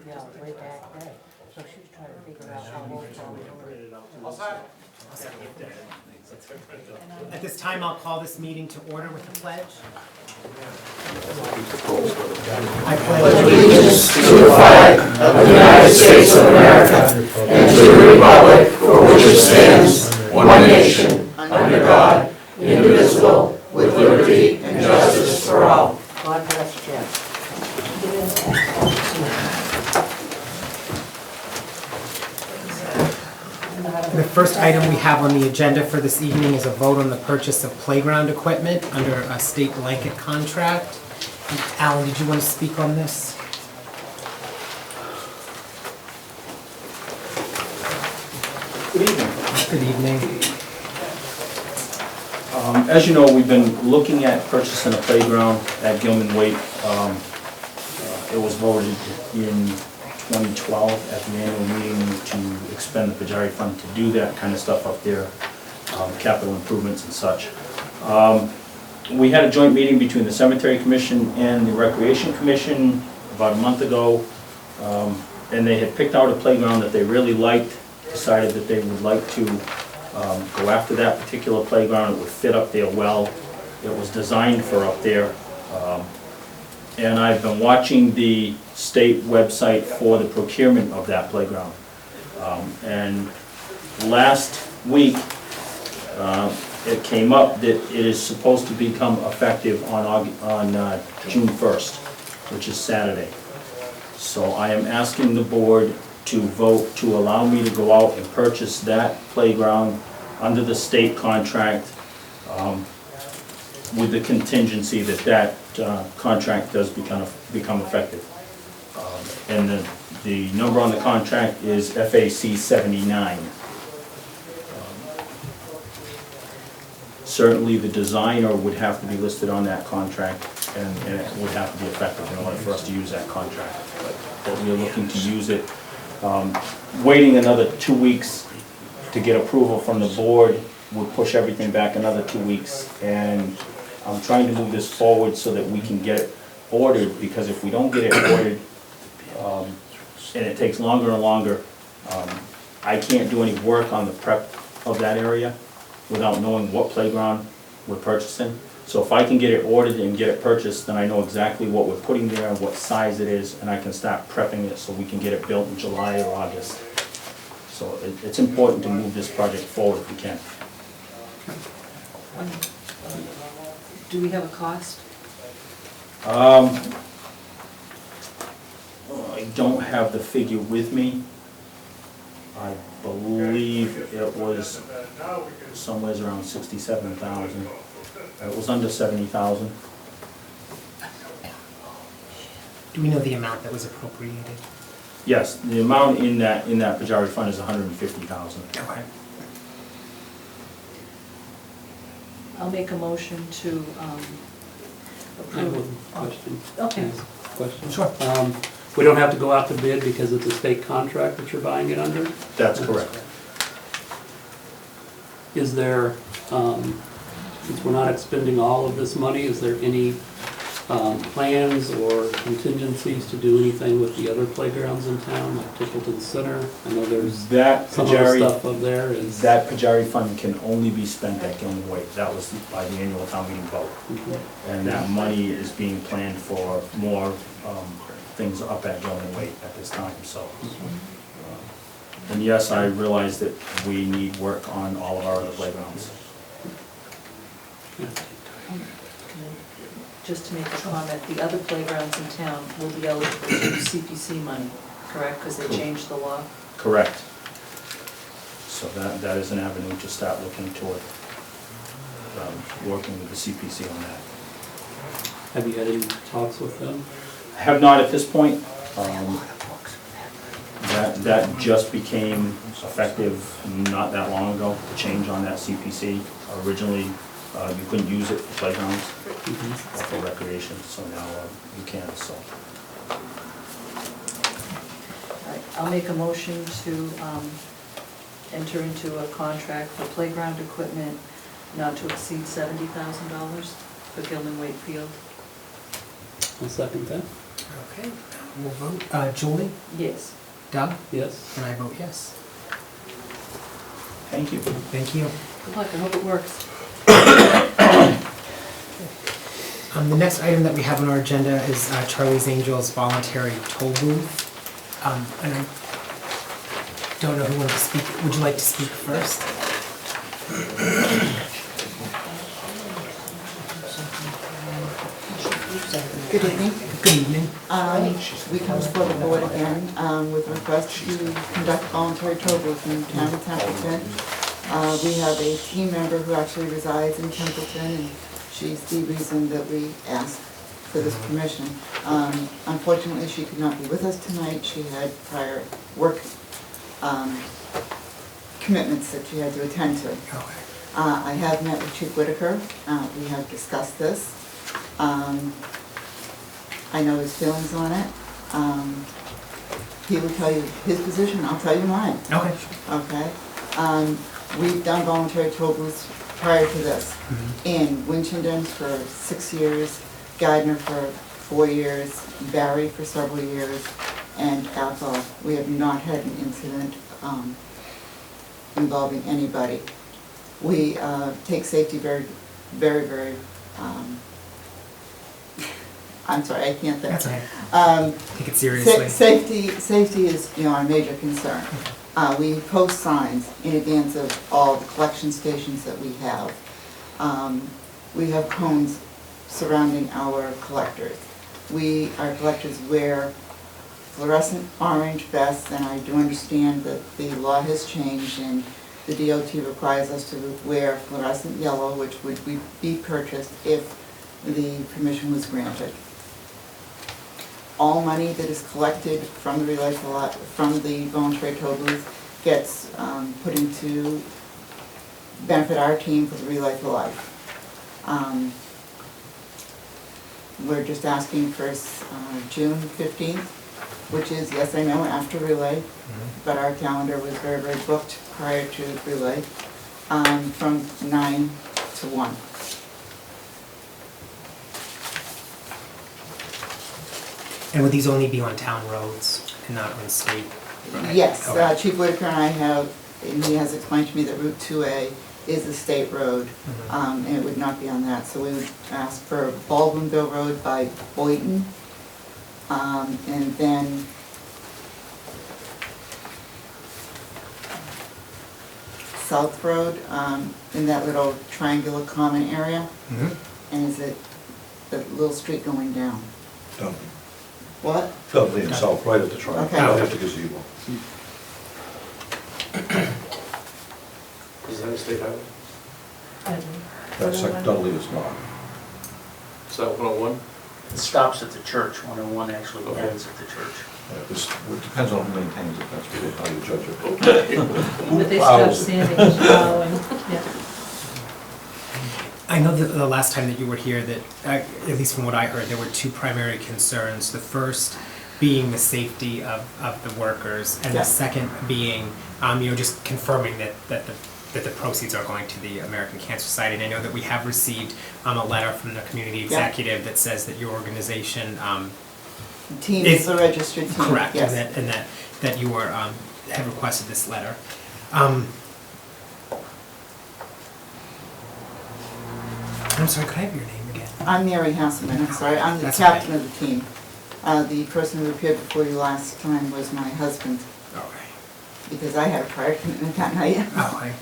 Yeah, way back then. So she was trying to figure out how old Tommy was. At this time, I'll call this meeting to order with the pledge. I pledge allegiance to the flag of the United States of America and to the republic for which it stands, one nation, under God, indivisible, with liberty and justice for all. God bless Jim. The first item we have on the agenda for this evening is a vote on the purchase of playground equipment under a state blanket contract. Alan, did you want to speak on this? Good evening. Good evening. As you know, we've been looking at purchasing a playground at Gilman Waite. It was voted in 2012 at the annual meeting to expend the Pajari fund to do that kind of stuff up there, capital improvements and such. We had a joint meeting between the Cemetery Commission and the Recreation Commission about a month ago, and they had picked out a playground that they really liked, decided that they would like to go after that particular playground. It would fit up there well. It was designed for up there. And I've been watching the state website for the procurement of that playground. And last week, it came up that it is supposed to become effective on June 1st, which is Saturday. So I am asking the board to vote to allow me to go out and purchase that playground under the state contract, with the contingency that that contract does become effective. And the number on the contract is FAC 79. Certainly the designer would have to be listed on that contract, and it would have to be effective in order for us to use that contract. But we are looking to use it. Waiting another 2 weeks to get approval from the board would push everything back another 2 weeks, and I'm trying to move this forward so that we can get it ordered, because if we don't get it ordered, and it takes longer and longer, I can't do any work on the prep of that area without knowing what playground we're purchasing. So if I can get it ordered and get it purchased, then I know exactly what we're putting there, what size it is, and I can start prepping it so we can get it built in July or August. So it's important to move this project forward if we can. Do we have a cost? I don't have the figure with me. I believe it was somewhere around 67,000. It was under 70,000. Do we know the amount that was appropriated? Yes, the amount in that Pajari fund is 150,000. Okay. I'll make a motion to I have approve. a question. Okay. Question. Sure. We don't have to go out to bid because it's a state contract that you're buying it under? That's correct. Is there, since we're not expending all of this money, is there any plans or contingencies to do anything with the other playgrounds in town, like Templeton Center? I know there's That some of the Pajari, stuff up there is. that Pajari fund can only be spent at Gilman Waite. That was by the annual town meeting vote. And that money is being planned for more things up at Gilman Waite at this time, so. And yes, I realize that we need work on all of our other playgrounds. Just to make a comment, the other playgrounds in town will be eligible to use CPC money, correct? Because they changed the law. Correct. So that is an avenue to start looking toward, working with the CPC on that. Have you had any talks with them? I have not at this point. That just became effective not that long ago, the change on that CPC. Originally, you couldn't use it for playgrounds or for recreation, so now you can, so. All right, I'll make a motion to enter into a contract for playground equipment not to exceed $70,000 for Gilman Waite Field. I'll second that. Okay. we'll vote. Julie, Yes. Doug, Yes? and I vote yes. Thank you. Thank you. Good luck, I hope it works. The next item that we have on our agenda is Charlie's Angels voluntary toll booth. And I don't know who wanted to speak. Would you like to speak first? Good evening. Good evening. We come before the board again with a request to conduct voluntary toll booth in the town of Templeton. We have a team member who actually resides in Templeton, and she's the reason that we asked for this permission. Unfortunately, she could not be with us tonight. She had prior work commitments that she had to attend to. Okay. I have met with Chief Whitaker. We have discussed this. I know his feelings on it. He will tell you his position, I'll tell you mine, Okay. okay? We've done voluntary toll booths prior to this. In Winchendon for 6 years, Gardner for 4 years, Barry for several years, and Athol. We have not had an incident involving anybody. We take safety very, very, very, I'm sorry, I can't think. That's okay. Take it Sa- seriously. Safety is, our major concern. We post signs in advance of all the collection stations that we have. We have cones surrounding our collectors. Our collectors wear fluorescent orange vests, and I do understand that the law has changed and the DOT requires us to wear fluorescent yellow, which would be purchased if the permission was granted. All money that is collected from the voluntary toll booth gets put into benefit our team for the Relay for Life. We're just asking for June 15th, which is, yes, I know, after Relay, but our calendar was very, very booked prior to Relay, from 9 to 1. And would these only be on town roads and not on state? Yes, Okay. Chief Whitaker and I and he has explained to me that Route 2A is a state road, and it would not be on that. So we would ask for Baldwinville Road by Boynton, and then South Road, in that little triangular common area, and is it the little street going down? Dudley. What? Dudley and South, right at the triangle, Okay. right at the gazebo. Is that a state highway? That's like Dudley is not. Is that 101? It stops at the church, 101 actually ends at the church. It depends on who maintains it, that's really how you judge it. But they plows stopped it? sanding and plowing, yeah. I know that the last time that you were here that, at least from what I heard, there were two primary concerns. The first being the safety of the workers, and Yeah. the second being, just confirming that the proceeds are going to the American Cancer Society. And I know that we have received a letter from the community executive that says that your organization Team It's- is a registered team. correct, Yes. and that you were have requested this letter. I'm sorry, could I have your name again? I'm Mary Hasselman, I'm sorry, I'm the That's captain okay. of the team. The person who appeared before you last time was my husband, Okay. because I had a prior commitment that night. Okay.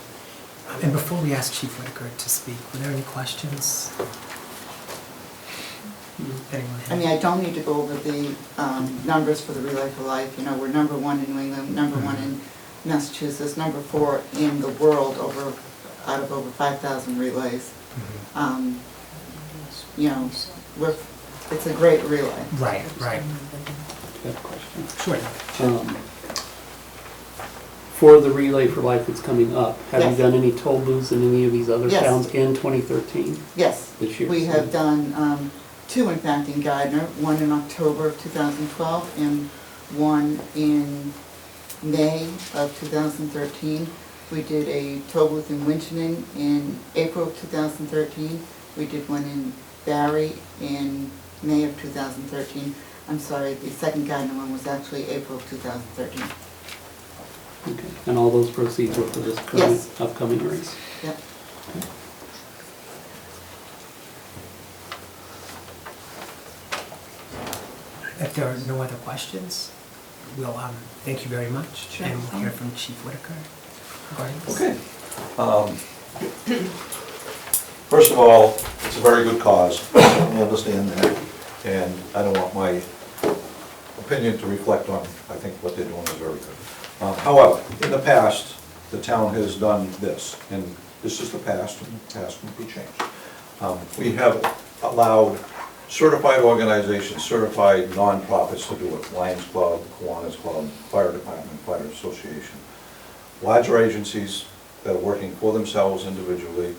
And before we ask Chief Whitaker to speak, were there any questions? Anyone I have? mean, I don't need to go over the numbers for the Relay for Life. We're number 1 in New England, number 1 in Massachusetts, number 4 in the world out of over 5,000 relays. It's a great relay. Right. I have a question. Sure. For the Relay for Life that's coming up, have you Yes. done any toll booths in any of these other Yes. towns in 2013 Yes, this year? we have done 2, in fact, in Gardner, 1 in October of 2012 and 1 in May of 2013. We did a toll booth in Winchendon in April of 2013. We did one in Barry in May of 2013. I'm sorry, the second Gardner one was actually April of 2013. Okay. And all those proceeds were for this Yes. upcoming race? Yep. If there are no other questions, we'll, thank you very much. Sure. And we'll hear from Chief Whitaker regarding this. Okay. First of all, it's a very good cause, I understand that, and I don't want my opinion to reflect on, I think what they're doing is very good. However, in the past, the town has done this, and this is the past, and the past can be changed. We have allowed certified organizations, certified nonprofits to do it, Lions Club, Kiwanis Club, Fire Department, Fire Association. Larger agencies that are working for themselves individually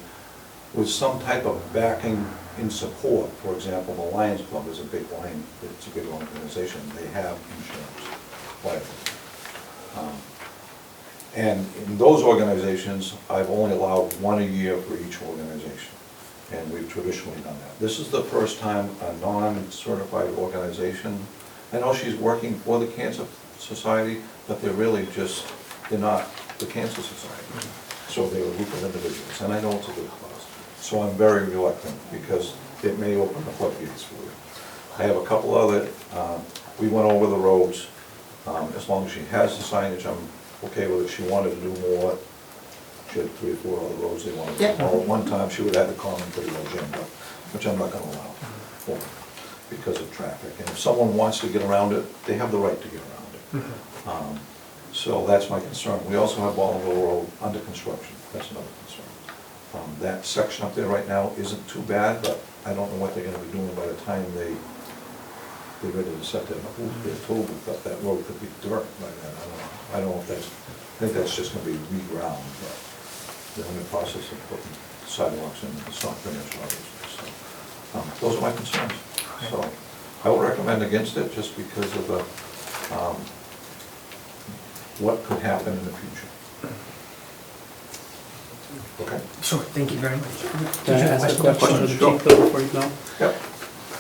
with some type of backing in support. For example, the Lions Club is a big line, it's a big organization, they have insurance, liability. And in those organizations, I've only allowed one a year for each organization. And we've traditionally done that. This is the first time a non-certified organization, I know she's working for the Cancer Society, but they're really just, they're not the Cancer Society. So they're a group of individuals, and I know it's a good cause. So I'm very reluctant, because it may open the floodgates for you. I have a couple other, we went over the roads, as long as she has the signage, I'm okay with it. She wanted to do more. She had 3 or 4 other roads they wanted to do. All at one time, she would have the common pretty well jammed up, which I'm not gonna allow for her because of traffic. And if someone wants to get around it, they have the right to get around it. So that's my concern. We also have Baldwin Road under construction. That's another concern. That section up there right now isn't too bad, but I don't know what they're gonna be doing by the time they're ready to set their toll booth up. That road could be dirt by then. I don't know if that's, I think that's just gonna be reground, but they're in the process of putting sidewalks in, it's not finished, obviously. So, those are my concerns. So, I would recommend against it just because of the, what could happen in the future. Okay? Sure, thank you very much. Can I Did you have ask a question of the Sure. chief though before you go? Yep.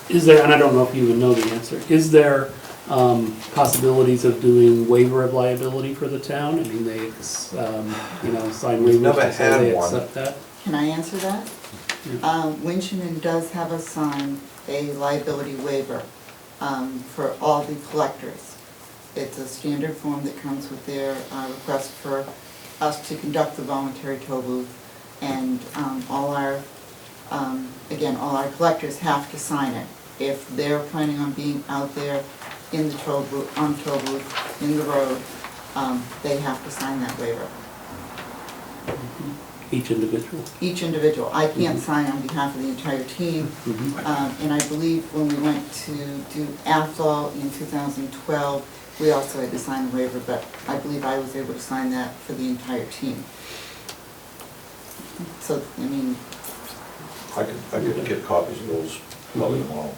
Is there, and I don't know if you even know the answer, is there possibilities of doing waiver of liability for the town? I mean, they, sign We've waivers never to say they had one. accept that? Can I answer that? Yeah. Winchendon does have a sign, a liability waiver for all the collectors. It's a standard form that comes with their request for us to conduct the voluntary toll booth. And all our collectors have to sign it. If they're planning on being out there in the toll booth, on toll booth, in the road, they have to sign that waiver. Each individual? Each individual. I can't sign on behalf of the entire team. And I believe when we went to do Athol in 2012, we also had to sign the waiver, but I believe I was able to sign that for the entire team. So, I mean, I could get copies of those probably tomorrow.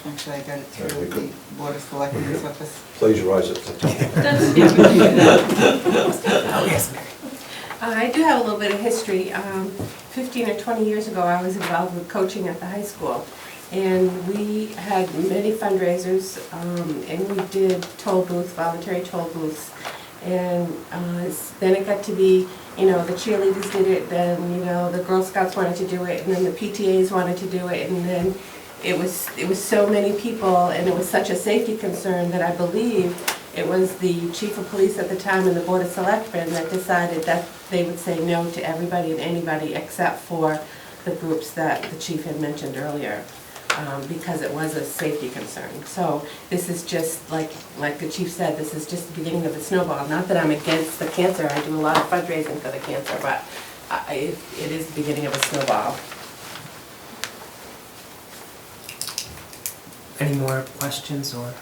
actually I got it Yeah, through we the could- Board of Selectmen's office. Plagiarize it for Templeton. Oh, yes, Mary. I do have a little bit of history. 15 or 20 years ago, I was involved with coaching at the high school. And we had many fundraisers, and we did toll booths, voluntary toll booths. And then it got to be, the cheerleaders did it, then, the Girl Scouts wanted to do it, and then the PTAs wanted to do it, and then it was so many people, and it was such a safety concern that I believe it was the chief of police at the time and the Board of Selectmen that decided that they would say no to everybody and anybody except for the groups that the chief had mentioned earlier. Because it was a safety concern. So this is just, like the chief said, this is just the beginning of the snowball. Not that I'm against the cancer, I do a lot of fundraising for the cancer, but it is the beginning of a snowball. Any more questions or?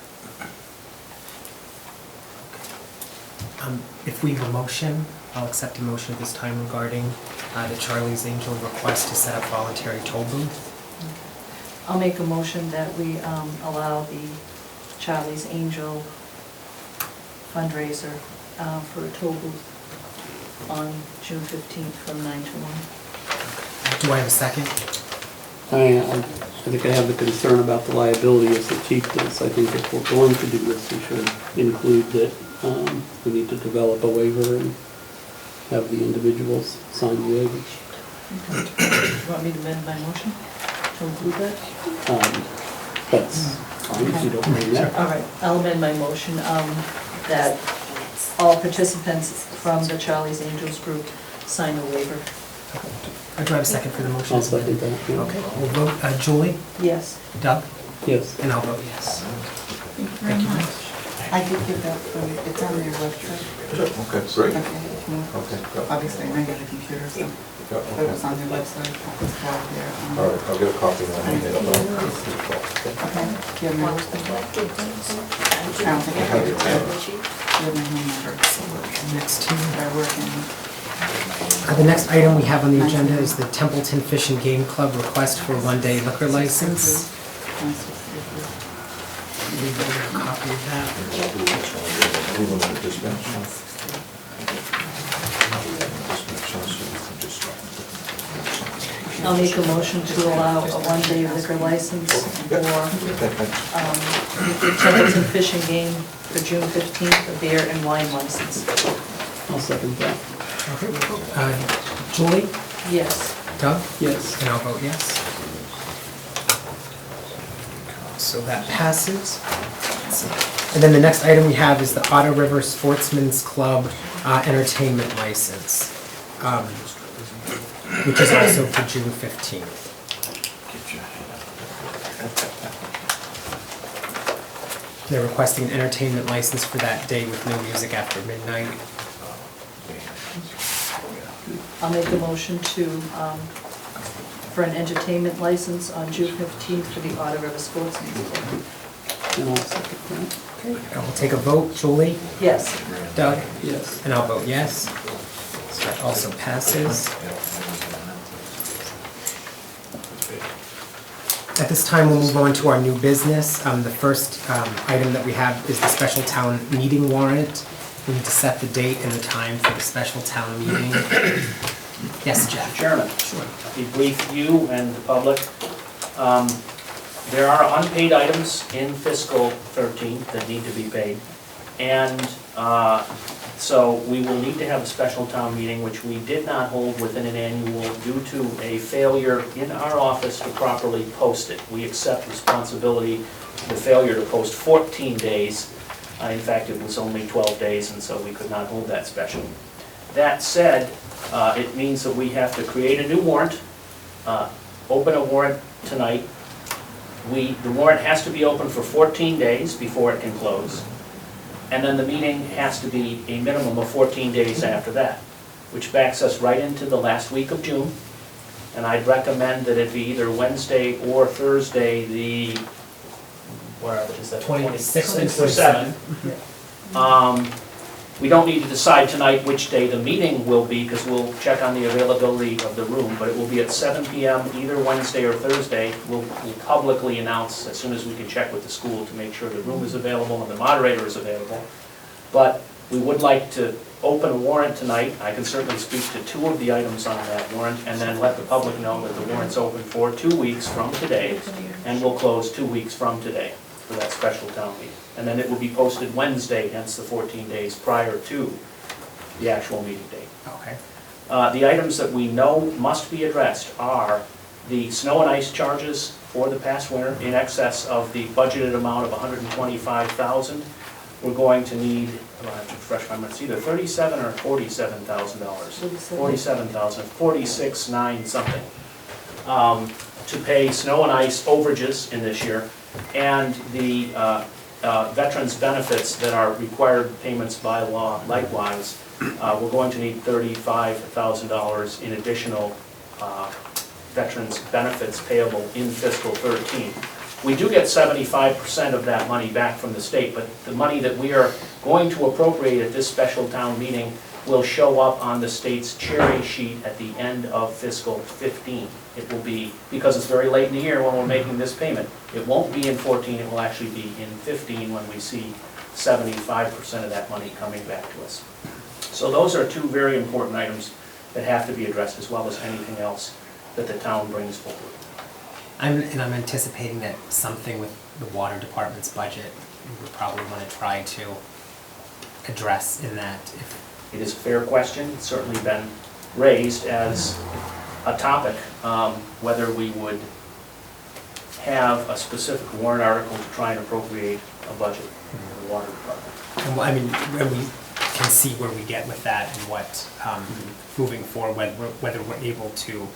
If we have a motion, I'll accept a motion at this time regarding the Charlie's Angel request to set up voluntary toll booth. I'll make a motion that we allow the Charlie's Angel fundraiser for a toll booth on June 15th from 9 to 1. Do I have a second? I think I have the concern about the liability as the chief does. I think if we're going to do this, we should include that we need to develop a waiver and have the individuals sign the waiver. Do you want me to amend my motion to include that? That's fine if you don't mind that. All right, I'll amend my motion that all participants from the Charlie's Angels group sign the waiver. Do I have a second for the motion? I'll second that. Yeah. Okay, we'll vote, Julie, Yes. Doug, Yes. and I'll vote yes. Thank you very much. I did give that for you, it's on their website. Okay, great. Okay, if you want. Okay, good. Obviously, I got a computer, so Yeah, but it was okay. on their website, it was out there. All right, I'll get a copy when I get it. Okay, do you have my, I don't think I have it. Do you have my home number? Next to you. I work in. The next item we have on the agenda is the Templeton Fish and Game Club request for a one-day liquor license. We have a copy of that. Leave them in the dispatch. I'll make a motion to allow a one-day liquor license for Templeton Fish and Game for June 15th, a beer and wine license. I'll second that. Julie, Yes. Doug, Yes. and I'll vote yes. So that passes. And then the next item we have is the Otter River Sportsman's Club entertainment license, which is also for June 15th. They're requesting an entertainment license for that day with no music after midnight. I'll make a motion to, for an entertainment license on June 15th for the Otter River Sportsman's Club. And I'll second that. Okay, and we'll take a vote. Julie, Yes. Doug, Yes. and I'll vote yes. So that also passes. At this time, we'll move on to our new business. The first item that we have is the special town meeting warrant. We need to set the date and the time for the special town meeting. Yes, Jeff? Chairman, Sure. to brief you and the public, there are unpaid items in fiscal 13 that need to be paid. And so we will need to have a special town meeting, which we did not hold within an annual due to a failure in our office to properly post it. We accept responsibility for the failure to post 14 days. In fact, it was only 12 days, and so we could not hold that special. That said, it means that we have to create a new warrant, open a warrant tonight. The warrant has to be open for 14 days before it can close. And then the meeting has to be a minimum of 14 days after that, which backs us right into the last week of June. And I'd recommend that it be either Wednesday or Thursday, the, is that? 26th and 27th. We don't need to decide tonight which day the meeting will be, because we'll check on the availability of the room, but it will be at 7 p.m. either Wednesday or Thursday. We'll publicly announce as soon as we can check with the school to make sure the room is available and the moderator is available. But we would like to open a warrant tonight. I can certainly speak to 2 of the items on that warrant, and then let the public know that the warrant's open for 2 weeks from today, and will close 2 weeks from today for that special town meeting. And then it will be posted Wednesday, hence the 14 days prior to the actual meeting date. Okay. The items that we know must be addressed are the snow and ice charges for the past winter in excess of the budgeted amount of $125,000. We're going to need, I have to refresh my mind, it's either $37,000 or $47,000. $47,000, 46,9 something, to pay snow and ice overages in this year, and the veterans' benefits that are required payments by law likewise. We're going to need $35,000 in additional veterans' benefits payable in fiscal 13. We do get 75% of that money back from the state, but the money that we are going to appropriate at this special town meeting will show up on the state's cherry sheet at the end of fiscal 15. It will be, because it's very late in the year when we're making this payment, it won't be in 14, it will actually be in 15 when we see 75% of that money coming back to us. So those are 2 very important items that have to be addressed, as well as anything else that the town brings forward. I'm anticipating that something with the water department's budget, we would probably want to try to address in that. It is a fair question, it's certainly been raised as a topic, whether we would have a specific warrant article to try and appropriate a budget for the water department. And, I mean, and we can see where we get with that and what, moving forward, whether we're able to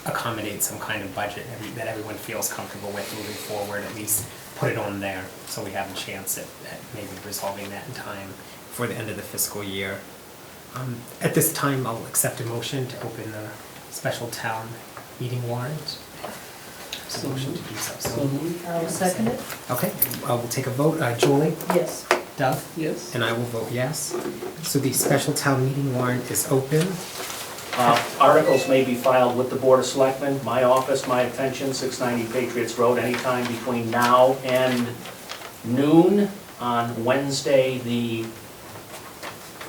accommodate some kind of budget that everyone feels comfortable with moving forward, at least put it on there so we have a chance at maybe resolving that in time for the end of the fiscal year. At this time, I'll accept a motion to open the special town meeting warrant. So motion to do so. So moved. I'll second it. Okay, we'll take a vote. Julie? Yes. Doug? Yes. And I will vote yes. So the special town meeting warrant is open. Articles may be filed with the Board of Selectmen, my office, my attention, 690 Patriots Road, anytime between now and noon on Wednesday, the,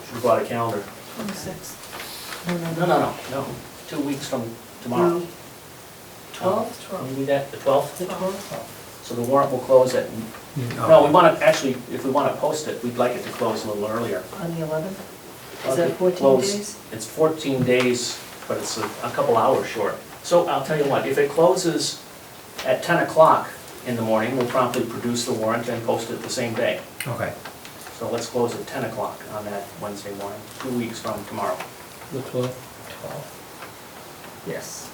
should go out a calendar. 26th. No, 2 weeks from tomorrow. 12th? Can you do that, the 12th? The 12th? So the warrant will close at, no, we want to, actually, if we want to post it, we'd like it to close a little earlier. On the 11th? Is that 14 Close- days? It's 14 days, but it's a couple hours short. So I'll tell you what, if it closes at 10 o'clock in the morning, we'll promptly produce the warrant and post it the same day. Okay. So let's close at 10 o'clock on that Wednesday morning, 2 weeks from tomorrow. The 12th. 12. Yes.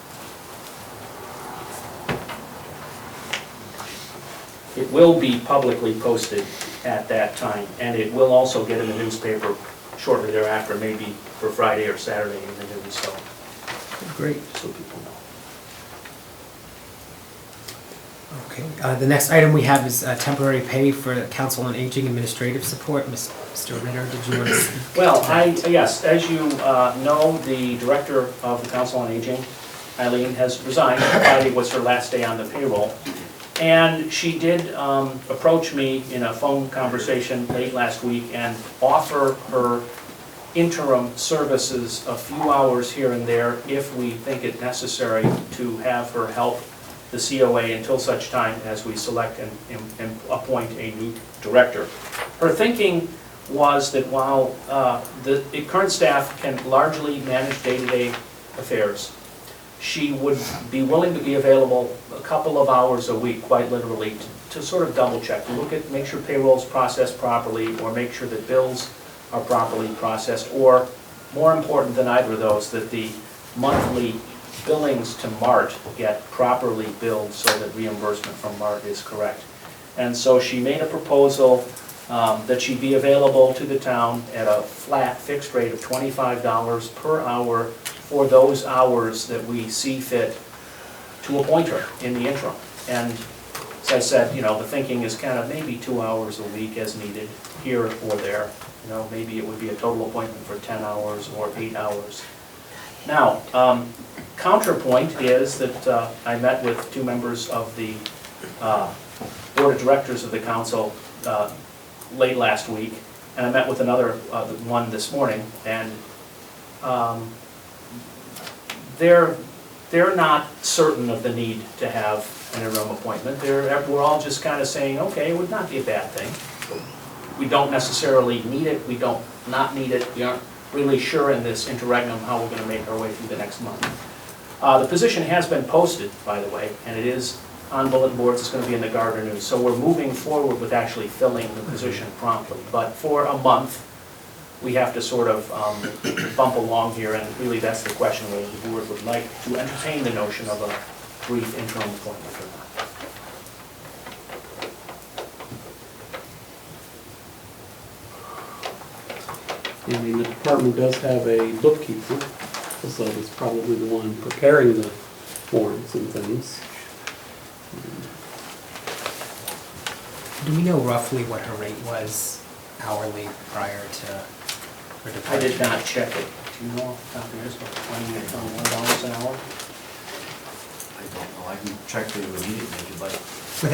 It will be publicly posted at that time, and it will also get in the newspaper shortly thereafter, maybe for Friday or Saturday in the news, so Great. so people know. Okay. The next item we have is temporary pay for Council on Aging administrative support. Mr. Ritter, did you want to speak? Well, yes, as you know, the director of the Council on Aging, Eileen, has resigned. Friday was her last day on the payroll. And she did approach me in a phone conversation late last week and offer her interim services a few hours here and there if we think it necessary to have her help the COA until such time as we select and appoint a new director. Her thinking was that while the current staff can largely manage day-to-day affairs, she would be willing to be available a couple of hours a week, quite literally, to sort of double check, to look at, make sure payroll's processed properly, or make sure that bills are properly processed, or more important than either of those, that the monthly billings to MART get properly billed so that reimbursement from MART is correct. And so she made a proposal that she be available to the town at a flat fixed rate of $25 per hour for those hours that we see fit to appoint her in the interim. And as I said, you know, the thinking is kind of maybe 2 hours a week as needed, here or there. You know, maybe it would be a total appointment for 10 hours or 8 hours. Now, counterpoint is that I met with 2 members of the Board of Directors of the Council late last week, and I met with another one this morning, and they're not certain of the need to have an interim appointment. We're all just kind of saying, okay, it would not be a bad thing. We don't necessarily need it, we don't not need it, we aren't really sure in this interregnum how we're going to make our way through the next month. The position has been posted, by the way, and it is on bulletin boards, it's going to be in the Gardner News. So we're moving forward with actually filling the position promptly. But for a month, we have to sort of bump along here, and really that's the question whether the board would like to entertain the notion of a brief interim appointment or not. I mean, the department does have a bookkeeper, so it's probably the one preparing the forms and things. Do we know roughly what her rate was hourly prior to her departure? I did not check it. Do you know off the top of your head, about $20 or $21 an hour? I don't know, I can check for you immediately if you'd like. Would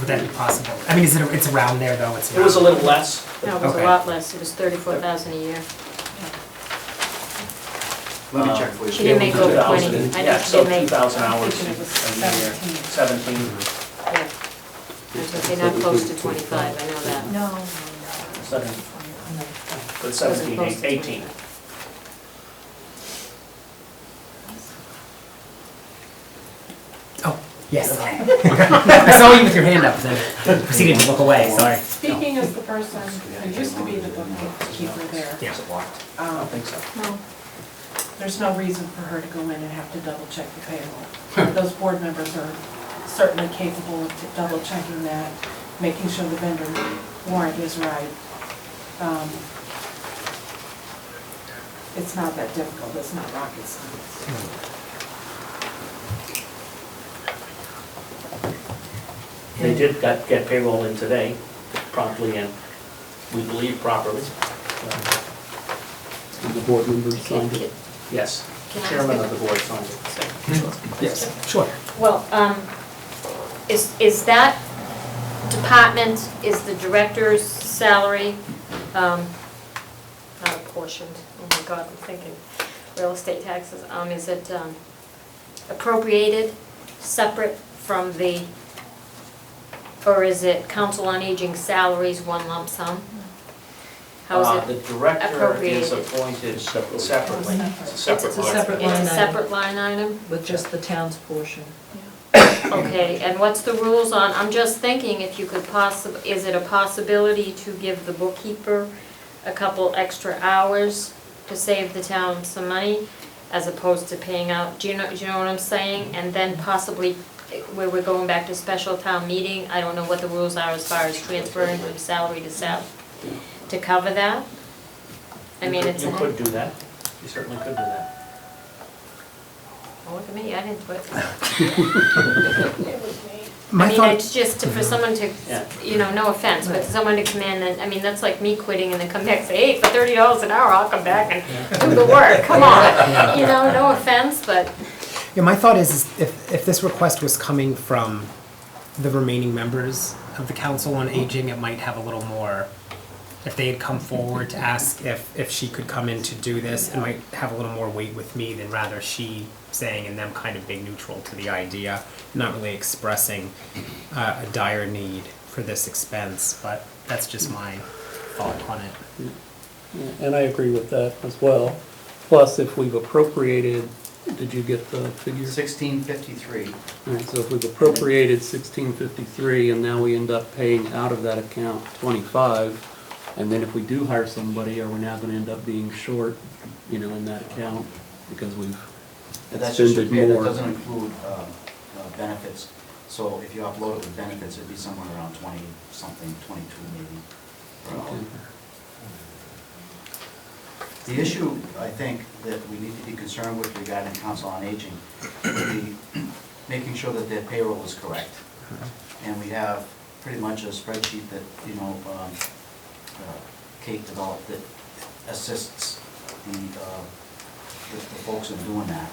that be possible? I mean, it's around there though, it's It was a around. little less. No, it was Okay. a lot less, it was $34,000 a year. Let me check for you. She didn't make over 20. 2,000, I know yeah, she so didn't make. 2,000 hours thinking it was a year, 17. Yeah. I was gonna say not close to 25, I know that. No. But 17, close to 18. Oh, yes. I saw you with your hand up, then proceeded to look away, sorry. Speaking as the person who used to be the bookkeeper there, Yeah. I don't think so. No. there's no reason for her to go in and have to double check the payroll. Those board members are certainly capable of double checking that, making sure the vendor warrant is right. It's not that difficult, it's not rocket science. They did get payroll in today, promptly and we believe properly. And the board members signed it. Yes, the Can I chairman ask of the board signed it. Yes, sure. Well, is that department, is the director's salary, not apportioned, oh my God, I'm thinking real estate taxes, is it appropriated, separate from the, or is it council on aging salaries, one lump sum? How is The it? director is appropriated? appointed separately. It's a separate It's a line. separate It's line a item. separate line item? With just the town's portion. Okay, and what's the rules on, I'm just thinking if you could is it a possibility to give the bookkeeper a couple extra hours to save the town some money, as opposed to paying out, do you know what I'm saying? And then possibly, where we're going back to special town meeting, I don't know what the rules are as far as transferring from salary to to cover that? I mean, it's. You could do that, you certainly could do that. Oh, look at me, I didn't put. My I mean, thought, it's just for someone to, Yeah. you know, no offense, but someone to come in and, I mean, that's like me quitting and then come back and say, hey, for $30 an hour, I'll come back and do the work, come on. You know, no offense, but, yeah, my thought is if this request was coming from the remaining members of the Council on Aging, it might have a little more, if they had come forward to ask if she could come in to do this, it might have a little more weight with me than rather she saying and them kind of being neutral to the idea, not really expressing a dire need for this expense, but that's just my thought on it. Yeah, and I agree with that as well. Plus, if we've appropriated, did you get the figure? 1653. All right, so if we've appropriated 1653 and now we end up paying out of that account 25, and then if we do hire somebody, are we now gonna end up being short, you know, in that account because we've That's just expended repair, that more? doesn't include benefits. So if you upload it with benefits, it'd be somewhere around 20-something, 22 maybe. per hour. Okay. The issue, I think, that we need to be concerned with regarding Council on Aging would be making sure that their payroll is correct. And we have pretty much a spreadsheet that, you know, Kate developed that assists the folks in doing that.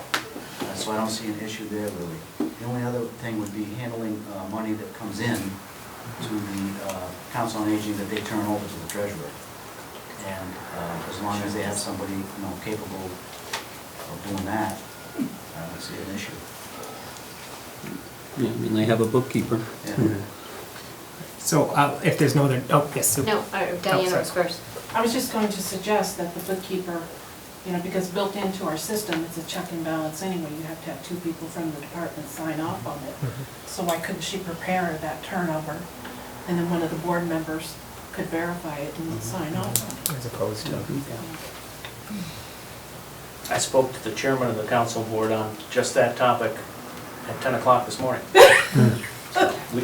So I don't see an issue there really. The only other thing would be handling money that comes in to the Council on Aging that they turn over to the treasurer. And as long as they have somebody, you know, capable of doing that, I don't see an issue. Yeah, I mean, they have a bookkeeper. Yeah. So if there's no other, oh, yes, Sue. no, Diana was first. I was just going to suggest that the bookkeeper, you know, because built into our system, it's a check and balance anyway, you have to have two people from the department sign off on it. So why couldn't she prepare that turnover, and then one of the board members could verify it and sign off on it? As opposed to, I spoke to the chairman of the council board on just that topic at 10 o'clock this morning.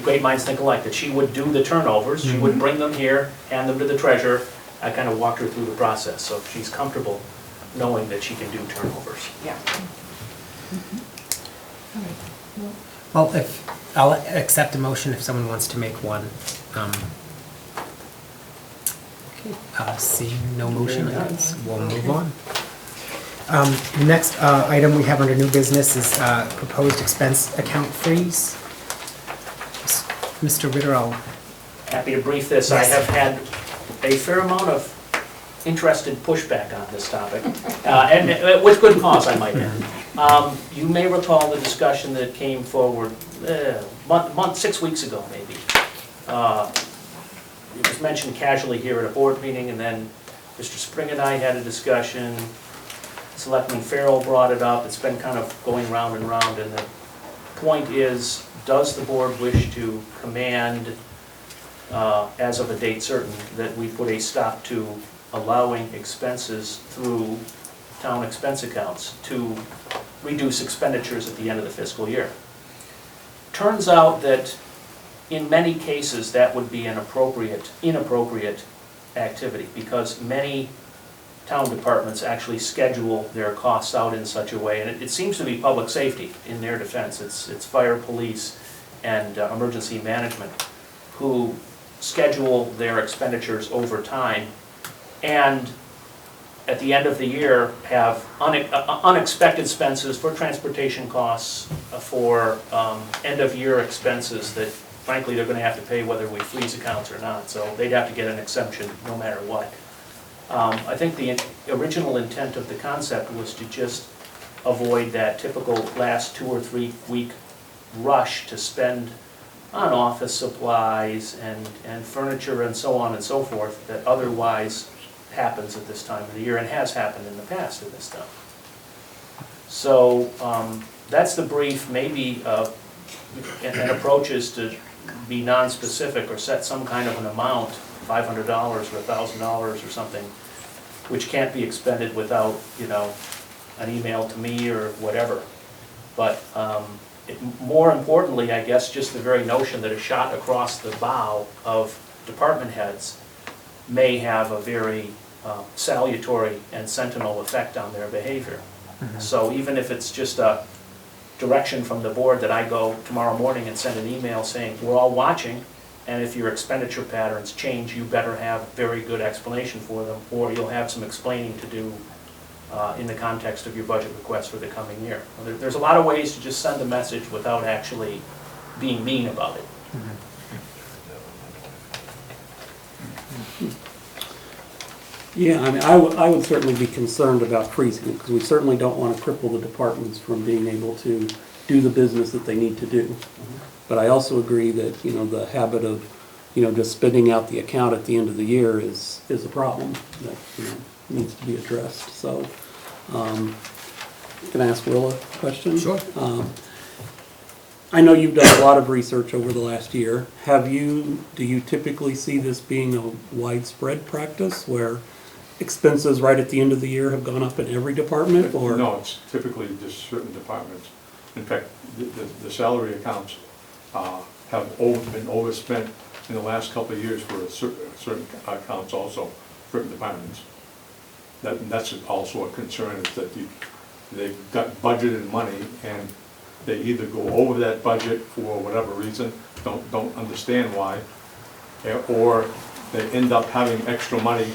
Great minds think alike, that she would do the turnovers, she would bring them here, hand them to the treasurer. I kind of walked her through the process, so she's comfortable knowing that she can do turnovers. Yeah. well, I'll accept a motion if someone wants to make one. Seeing no motion, I guess we'll move on. The next item we have under new business is proposed expense account freeze. Mr. Ritter, Happy to brief this. I Yes. have had a fair amount of interested pushback on this topic, and with good cause, I might add. You may recall the discussion that came forward 6 weeks ago, maybe. It was mentioned casually here at a board meeting, and then Mr. Spring and I had a discussion. Selectman Farrell brought it up. It's been kind of going round and round, and the point is, does the board wish to command, as of a date certain, that we put a stop to allowing expenses through town expense accounts to reduce expenditures at the end of the fiscal year? Turns out that in many cases that would be an inappropriate activity, because many town departments actually schedule their costs out in such a way, and it seems to be public safety in their defense. It's fire, police, and emergency management who schedule their expenditures over time, and at the end of the year have unexpected expenses for transportation costs, for end-of-year expenses that frankly they're going to have to pay whether we freeze accounts or not, so they'd have to get an exemption no matter what. I think the original intent of the concept was to just avoid that typical last 2 or 3 week rush to spend on office supplies and furniture and so on and so forth that otherwise happens at this time of the year and has happened in the past at this time. So that's the brief. Maybe an approach is to be non-specific or set some kind of an amount, $500 or $1,000 or something, which can't be expended without, an email to me or whatever. But more importantly, I guess, just the very notion that a shot across the bow of department heads may have a very salutary and sentinel effect on their behavior. Mm-hmm. So even if it's just a direction from the board that I go tomorrow morning and send an email saying, we're all watching, and if your expenditure patterns change, you better have a very good explanation for them, or you'll have some explaining to do in the context of your budget request for the coming year. There's a lot of ways to just send a message without actually being mean about it. Yeah, I mean, I would certainly be concerned about freezing it, because we certainly don't want to cripple the departments from being able to do the business that they need to do. But I also agree that, the habit of, just spitting out the account at the end of the year is a problem that, needs to be addressed. So, can I ask Will a question? Sure. I know you've done a lot of research over the last year. Do you typically see this being a widespread practice where expenses right at the end of the year have gone up in every department, or? No, it's typically just certain departments. In fact, the salary accounts have been overspent in the last couple of years for certain accounts also, certain departments. That's also a concern, is that they've got budgeted money and they either go over that budget for whatever reason, don't understand why, or they end up having extra money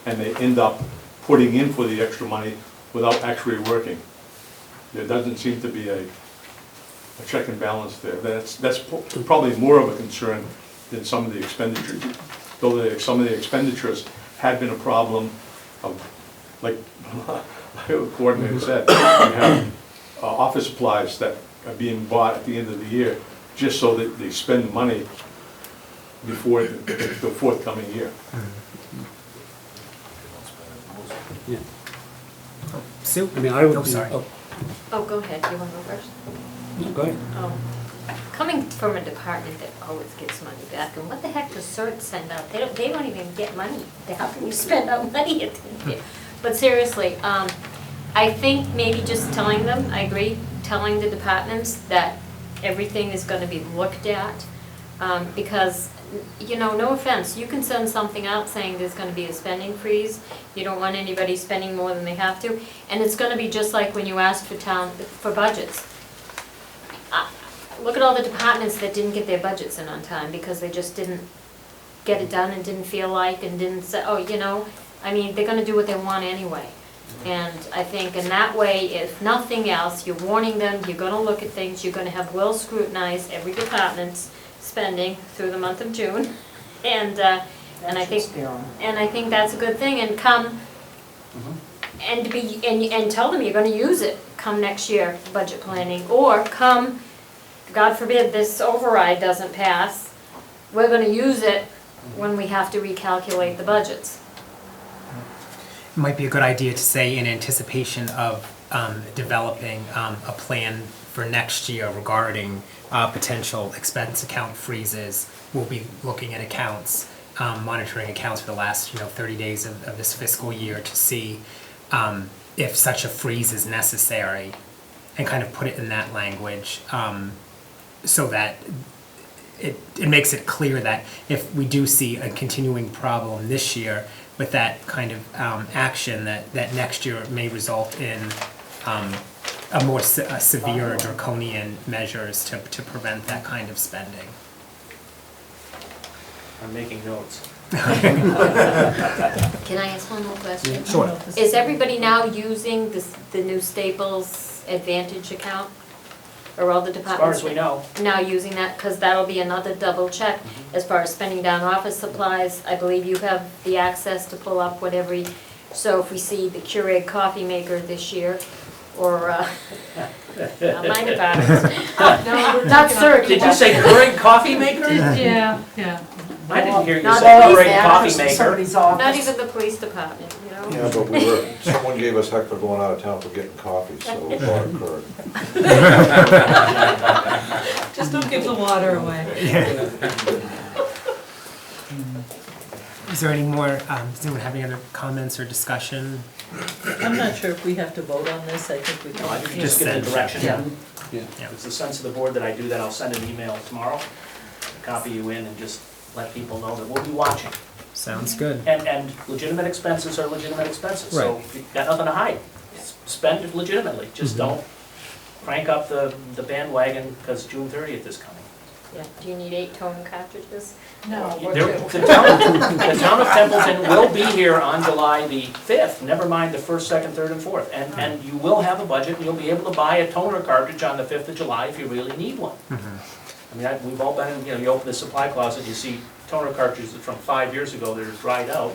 and they end up putting in for the extra money without actually working. There doesn't seem to be a check and balance there. That's probably more of a concern than some of the expenditures. Though some of the expenditures had been a problem of, like the coordinator said, we have office supplies that are being bought at the end of the year just so that they spend money before the forthcoming year. Yeah. Sue? I mean, I would. Oh, sorry. Oh, go ahead, you want to go first? No, go ahead. Oh, coming from a department that always gets money back, and what the heck does CERT send out? They don't even get money. How can you spend out money at the end of the year? But seriously, I think maybe just telling them, I agree, telling the departments that everything is gonna be looked at, because, no offense, you can send something out saying there's gonna be a spending freeze, you don't want anybody spending more than they have to, and it's gonna be just like when you asked for budgets. Look at all the departments that didn't get their budgets in on time because they just didn't get it done and didn't feel like and didn't say, they're gonna do what they want anyway. And I think in that way, if nothing else, you're warning them, you're gonna look at things, you're gonna have well scrutinized every department's spending through the month of June. And And I think that's a good thing, and come, and tell them you're gonna use it come next year, budget planning, or come, God forbid, this override doesn't pass, we're gonna use it when we have to recalculate the budgets. It might be a good idea to say in anticipation of developing a plan for next year regarding potential expense account freezes. We'll be looking at accounts, monitoring accounts for the last 30 days of this fiscal year to see if such a freeze is necessary, and kind of put it in that language so that it makes it clear that if we do see a continuing problem this year with that kind of action, that next year it may result in a more severe draconian measures to prevent that kind of spending. I'm making notes. Can I ask one more question? Sure. Is everybody now using the new Staples Advantage account? Or all the As departments? far as we know. Now using that, because that'll be another double check. As far as spending down office supplies, I believe you have the access to pull up whatever, so if we see the Keurig coffee maker this year, or, not my department. Not Sir. Did you say Keurig coffee maker? Yeah. I didn't hear you Not say the police Keurig coffee maker. Not even the police department, you know? Yeah, but someone gave us heck for going out of town for getting coffee, so we bought a Keurig. Just don't give the water away. Is there any more, does anyone have any other comments or discussion? I'm not sure if we have to vote on this, I think we No, I can. can just give the direction. Yeah. Yeah. It's the sense of the board that I do that. I'll send an email tomorrow, copy you in, and just let people know that we'll be watching. Sounds good. And legitimate expenses are legitimate expenses, so Right. if you've got nothing to hide, spend it legitimately. Just don't crank up the bandwagon because June 30th is coming. Yeah. Do you need 8-tone cartridges? No, The town of Templeton will be here on July the 5th, never mind the 1st, 2nd, 3rd, and 4th. And you will have a budget, and you'll be able to buy a toner cartridge on the 5th of July if you really need one. I mean, we've all been, you open the supply closet, you see toner cartridges from 5 years ago that are dried out.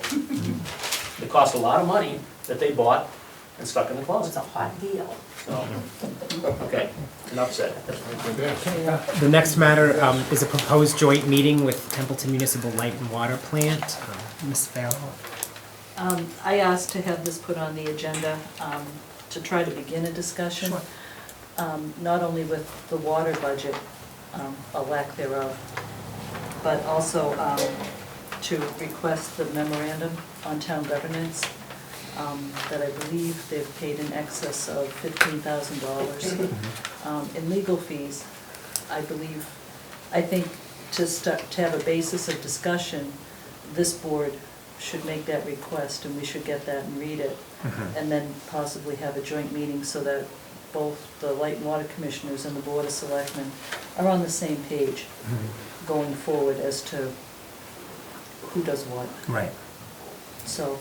They cost a lot of money that they bought and stuck in the closet. It's a hot deal. So, okay, enough said. The next matter is a proposed joint meeting with Templeton Municipal Light and Water Plant. Ms. Farrell? I asked to have this put on the agenda to try to begin a discussion, not only with the water budget, a lack thereof, but also to request the memorandum on town governance that I believe they've paid in excess of $15,000. In legal fees, I think to have a basis of discussion, this board should make that request, and we should get that and read it, and then possibly have a joint meeting so that both the Light and Water Commissioners and the Board of Selectmen are on the same page going forward as to who does what. Right. So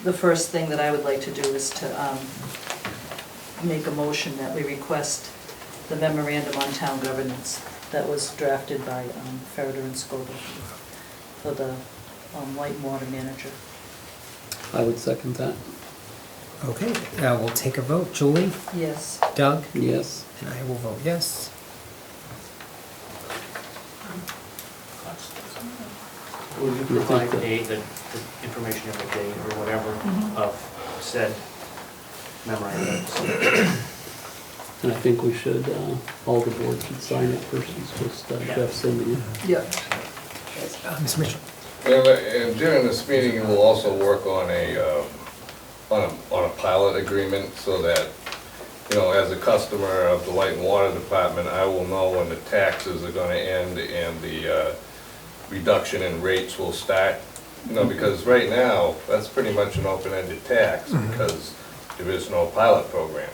the first thing that I would like to do is to make a motion that we request the memorandum on town governance that was drafted by Ferreter and Scoble for the Light and Water Manager. I would second that. Okay, we'll take a vote. Julie? Yes. Doug? Yes. And I will vote yes. Will you provide the information of the date or whatever of said memorandum? And I think we should, all the board should sign it first, it's just Jeff sending it. Yep. Ms. Mitchell? And during this meeting, we'll also work on a pilot agreement so that, as a customer of the Light and Water Department, I will know when the taxes are gonna end and the reduction in rates will start. Because right now, that's pretty much an open-ended tax because there is no pilot program.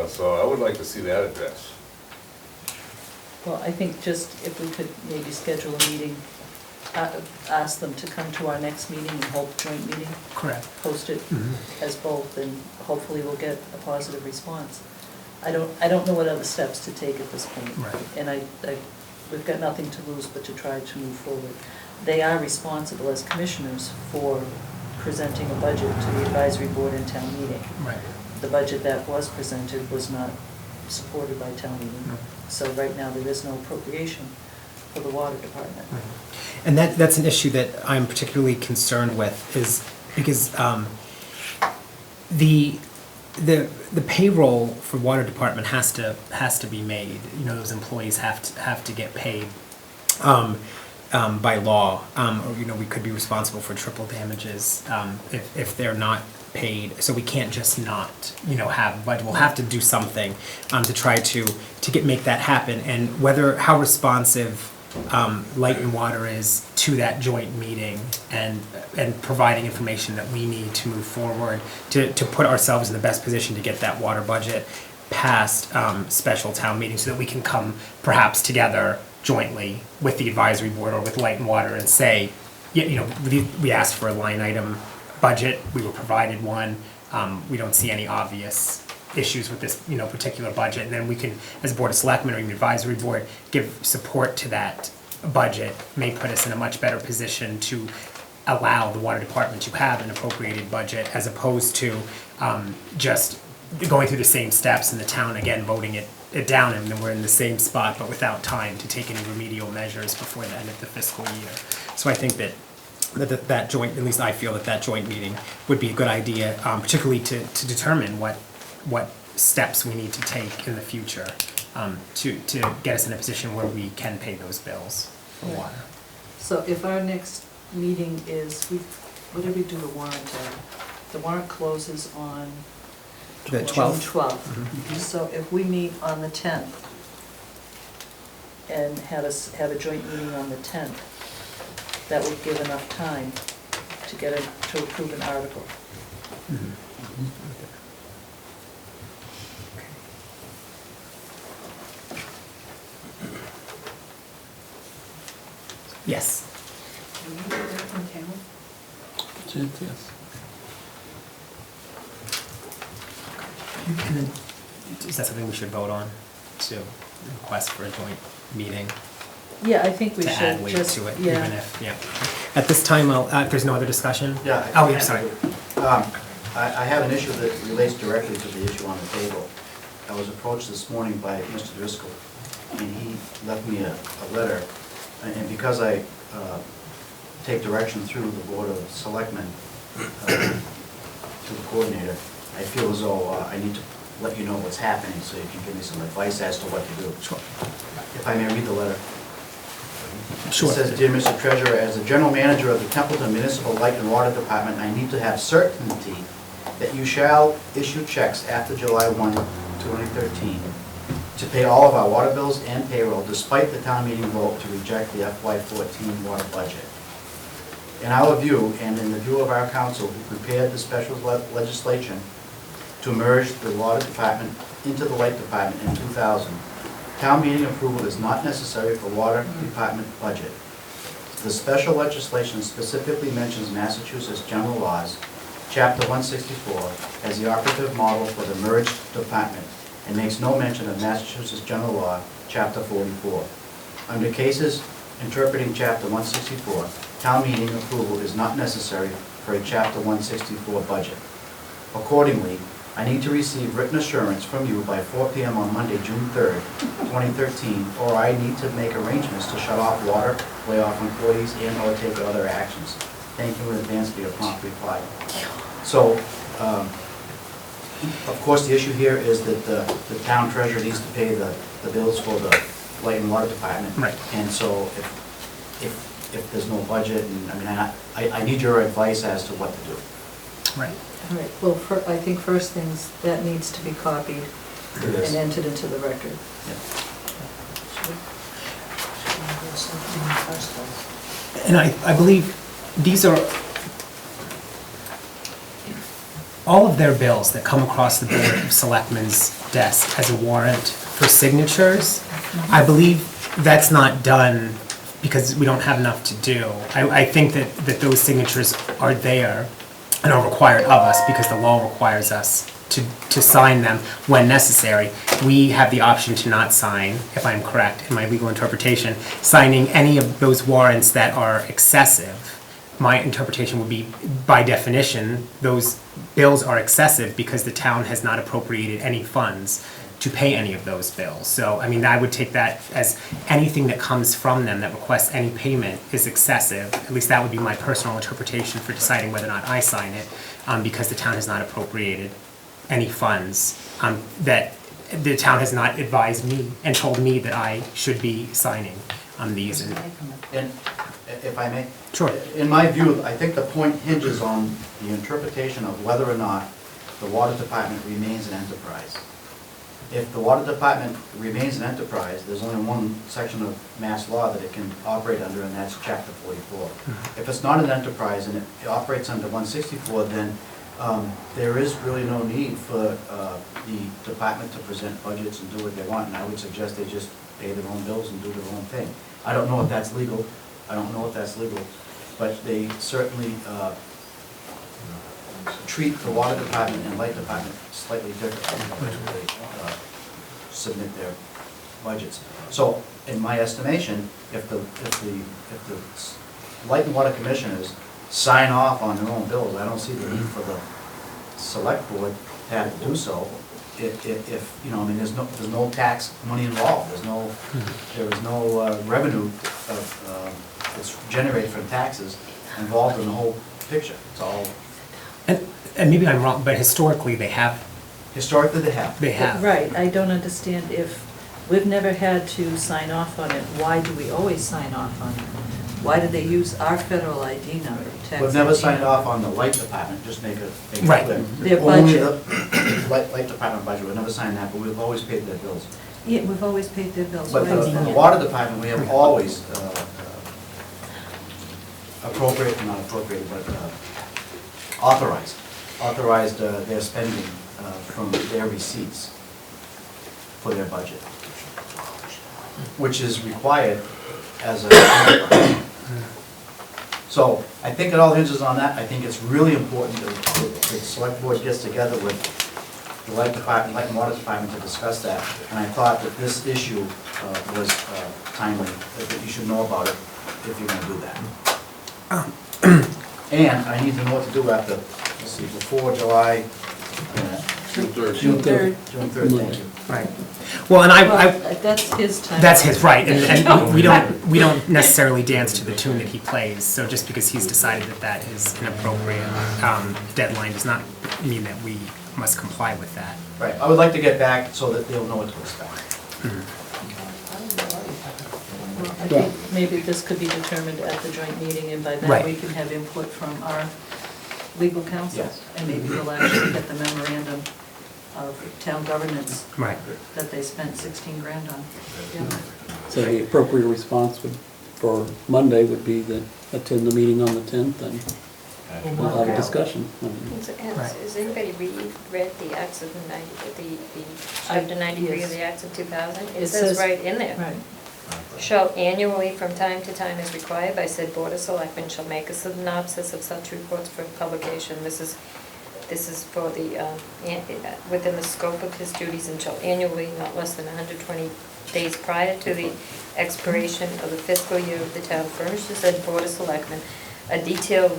So I would like to see that addressed. Well, I think just if we could maybe schedule a meeting, ask them to come to our next meeting and hold a joint meeting. Correct. Post it as both, and hopefully we'll get a positive response. I don't know what other steps to take at this point. Right. And we've got nothing to lose but to try to move forward. they are responsible as commissioners for presenting a budget to the advisory board and town meeting. Right. The budget that was presented was not supported by town meeting. No. So right now, there is no appropriation for the water department. And that's an issue that I'm particularly concerned with, is because the payroll for water department has to be made. You know, those employees have to get paid by law. Or, you know, we could be responsible for triple damages if they're not paid. So we can't just not, you know, have, but we'll have to do something to try to make that happen. And how responsive Light and Water is to that joint meeting and providing information that we need to move forward to put ourselves in the best position to get that water budget past special town meeting, so that we can come perhaps together jointly with the advisory board or with Light and Water and say, you know, we asked for a line item budget, we were provided one, we don't see any obvious issues with this, you know, particular budget, and then we can, as a board of selectmen or even advisory board, give support to that budget. May put us in a much better position to allow the water department to have an appropriated budget, as opposed to just going through the same steps and the town again voting it down, and then we're in the same spot but without time to take any remedial measures before the end of the fiscal year. So I think that joint, at least I feel that joint meeting would be a good idea, particularly to determine what steps we need to take in the future to get us in a position where we can pay those bills for water. So if our next meeting is, what did we do the warrant at? The warrant closes on The 12th. June 12th. So if we meet on the 10th and have a joint meeting on the 10th, that would give enough time to to approve an article. Yes. Yes. And then, is that something we should vote on, to request for a joint meeting? Yeah, I think we To should add weight just, to it, yeah. even if, At this time, if there's no other discussion? Yeah. Oh, yeah, sorry. I have an issue that relates directly to the issue on the table. I was approached this morning by Mr. Driscoll, and he left me a letter, and because I take direction through the Board of Selectmen, through the coordinator, I feel as though I need to let you know what's happening, so you can give me some advice as to what to do. Sure. If I may read the letter. Sure. It says, "Dear Mr. Treasurer, as the general manager of the Templeton Municipal Light and Water Department, I need to have certainty that you shall issue checks after July 1, 2013, to pay all of our water bills and payroll, despite the town meeting vote to reject the FY14 water budget. In our view, and in the view of our council who prepared the special legislation to merge the water department into the light department in 2000, town meeting approval is not necessary for water department budget. The special legislation specifically mentions Massachusetts general laws, chapter 164, as the operative model for the merged department, and makes no mention of Massachusetts general law, chapter 44. Under cases interpreting chapter 164, town meeting approval is not necessary for a chapter 164 budget. Accordingly, I need to receive written assurance from you by 4 p.m. on Monday, June 3rd, 2013, or I need to make arrangements to shut off water, lay off employees, and/or take other actions. Thank you in advance for your prompt reply." So, of course, the issue here is that the town treasurer needs to pay the bills for the light and water department. Right. And so if there's no budget, and I need your advice as to what to do. Right. All right, well, I think first things, that needs to be copied It is. and entered into the record. And I believe these are, all of their bills that come across the Board of Selectmen's desk as a warrant for signatures, I believe that's not done because we don't have enough to do. I think that those signatures are there and are required of us because the law requires us to sign them when necessary. We have the option to not sign, if I'm correct in my legal interpretation, signing any of those warrants that are excessive. My interpretation would be, by definition, those bills are excessive because the town has not appropriated any funds to pay any of those bills. So, I mean, I would take that as anything that comes from them that requests any payment is excessive. At least that would be my personal interpretation for deciding whether or not I sign it, because the town has not appropriated any funds, that the town has not advised me and told me that I should be signing these. And if I may? Sure. In my view, I think the point hinges on the interpretation of whether or not the water department remains an enterprise. If the water department remains an enterprise, there's only one section of mass law that it can operate under, and that's chapter 44. If it's not an enterprise and it operates under 164, then there is really no need for the department to present budgets and do what they want, and I would suggest they just pay their own bills and do their own thing. I don't know if that's legal, but they certainly treat the water department and light department slightly differently when they submit their budgets. So, in my estimation, if the light and water commissioners sign off on their own bills, I don't see the need for the select board to have to do so. If you know, I mean, there's no tax money involved. There is no revenue that's generated from taxes involved in the whole picture. It's all. And maybe I'm wrong, but historically they have. Historically, they have. They have. Right, I don't understand if we've never had to sign off on it, why do we always sign off on it? Why do they use our federal ID number? We've never signed off on the light department, just make it Right. clear. Their Only budget. the light department budget, we've never signed that, but we've always paid their bills. Yeah, we've always paid their bills. But Why is the that? water department, we have always authorized their spending from their receipts for their budget, which is required as a. So I think it all hinges on that. I think it's really important that the select board gets together with the light department, light and water department to discuss that. And I thought that this issue was timely, that you should know about it if you're gonna do that. And I need to know what to do after, let's see, before July. June 3rd. June 3rd, thank you. Right. Well, and Well, that's his time. that's his right, and we don't necessarily dance to the tune that he plays. So just because he's decided that that is an appropriate deadline does not mean that we must comply with that. Right, I would like to get back so that they'll know what to expect. Well, I think maybe this could be determined at the joint meeting, and by then Right. we can have input from our legal counsel. Yes. And maybe we'll actually get the memorandum of town governance Right. that they spent 16 grand on. Yeah. So the appropriate response for Monday would be to attend the meeting on the 10th and we'll have a discussion. I mean, Has anybody read the acts of the chapter 93 of the acts of 2000? It says right in there. Right. Shall annually from time to time as required by said board of selectmen shall make a synopsis of such reports for publication. This is for the, within the scope of his duties and shall annually, not less than 120 days prior to the expiration of the fiscal year of the town furnish the said board of selectmen a detailed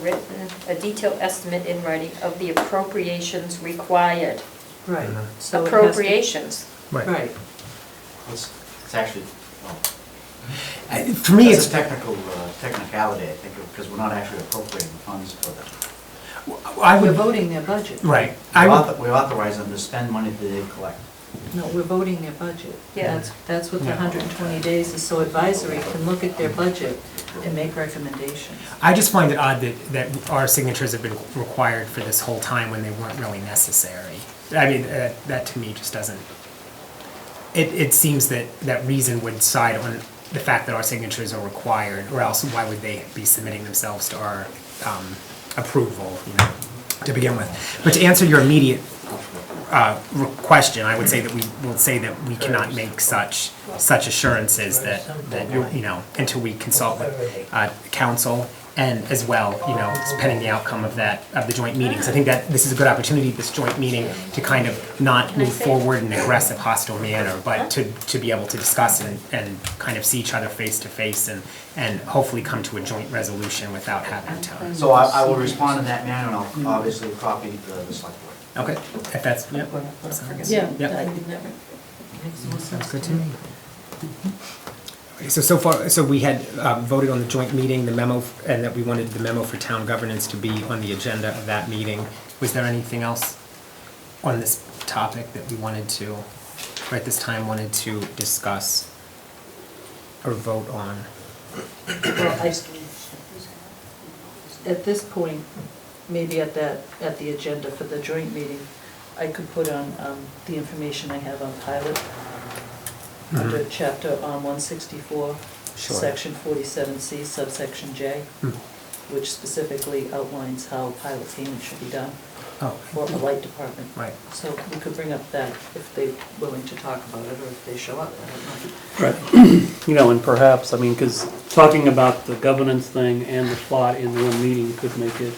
estimate in writing of the appropriations required. Right. Mhm. So it has to- Appropriations. Right. It's actually, For me, it's it's a technicality, I think, because we're not actually appropriating the funds for them. I We're would voting their budget. right. I would We authorize them to spend money that they collect. No, we're voting their budget. Yeah. That's what the 120 days is, so advisory can look at their budget and make recommendations. I just find it odd that our signatures have been required for this whole time when they weren't really necessary. I mean, that to me just doesn't, it seems that reason would side on the fact that our signatures are required, or else why would they be submitting themselves to our approval, to begin with. But to answer your immediate question, I would say that we will say that we cannot make such assurances that until we consult with council and as well, pending the outcome of the joint meetings. I think that this is a good opportunity, this joint meeting, to kind of not move forward in an aggressive, hostile manner, but to be able to discuss and kind of see each other face to face and hopefully come to a joint resolution without having to. So I will respond in that manner, and I'll obviously copy the select board. Okay, if that's, yeah. Yeah. Yep. Sounds good to me. Okay, so far, so we had voted on the joint meeting, the memo, and that we wanted the memo for town governance to be on the agenda of that meeting. Was there anything else on this topic that we wanted to, or at this time, wanted to discuss or vote on? Well, at this point, maybe at the agenda for the joint meeting, I could put on the information I have on pilot, under chapter 164, Sure. section 47C, subsection J, which specifically outlines how pilot payment should be done Oh, for the light department. right. So we could bring up that if they're willing to talk about it, or if they show up, I don't know. Right. And perhaps, because talking about the governance thing and the plot in one meeting could make it,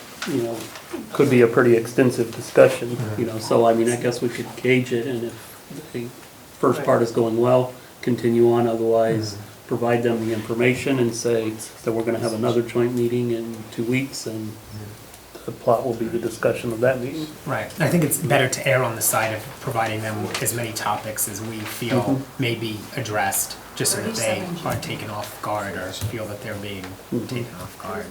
could be a pretty extensive discussion, so I guess we could gauge it, and if the first part is going well, continue on, otherwise provide them the information and say that we're gonna have another joint meeting in 2 weeks, and the plot will be the discussion of that meeting. Right. I think it's better to err on the side of providing them with as many topics as we feel may be addressed, just so that they aren't taken off guard or feel that they're being taken off guard.